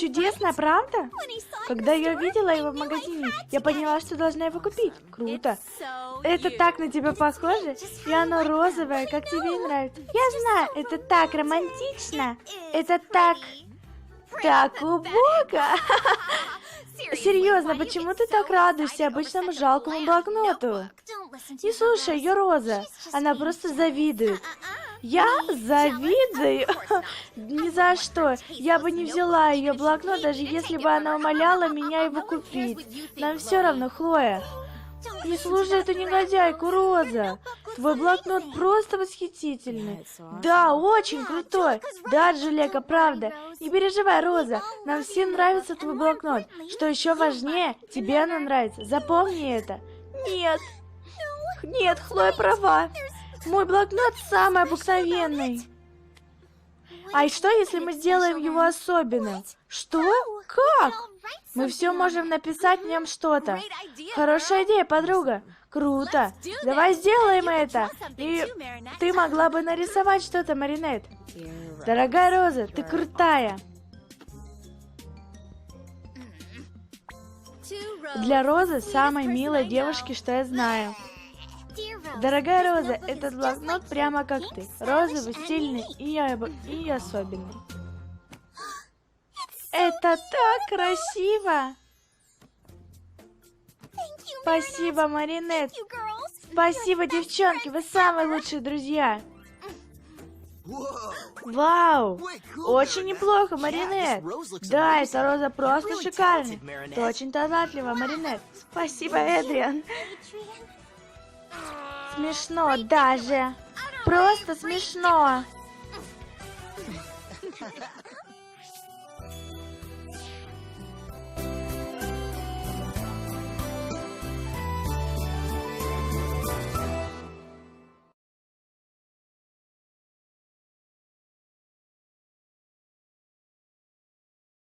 чудесно, правда? Когда я видела его в магазине, я поняла, что должна его купить. Круто. Это так на тебя похоже, и оно розовое, как тебе и нравится. Я знаю, это так романтично. Это так... Так убого. Серьезно, почему ты так радуешься обычному жалкому блокноту? Не слушай ее, Роза. Она просто завидует. Я завидую? Ни за что. Я бы не взяла ее блокнот, даже если бы она умоляла меня его купить. Нам все равно, Хлоя. Не слушай эту негодяйку, Роза. Твой блокнот просто восхитительный. Да, очень крутой. Да, Джулека, правда. Не переживай, Роза. Нам всем нравится твой блокнот. Что еще важнее, тебе оно нравится. Запомни это. Нет. Нет, Хлоя права. Мой блокнот самый обыкновенный. А и что, если мы сделаем его особенным? Что? Как? Мы все можем написать в нем что-то. Хорошая идея, подруга. Круто. Давай сделаем это. И ты могла бы нарисовать что-то, Маринет. Дорогая Роза, ты крутая. Для Розы самой милой девушки, что я знаю. Дорогая Роза, этот блокнот прямо как ты. Розовый, стильный и особенный. Это так красиво! Спасибо, Маринет. Спасибо, девчонки, вы самые лучшие друзья. Вау! Очень неплохо, Маринет. Да, эта роза просто шикарная. Ты очень талантлива, Маринет. Спасибо, Эдриан. Смешно даже. Просто смешно.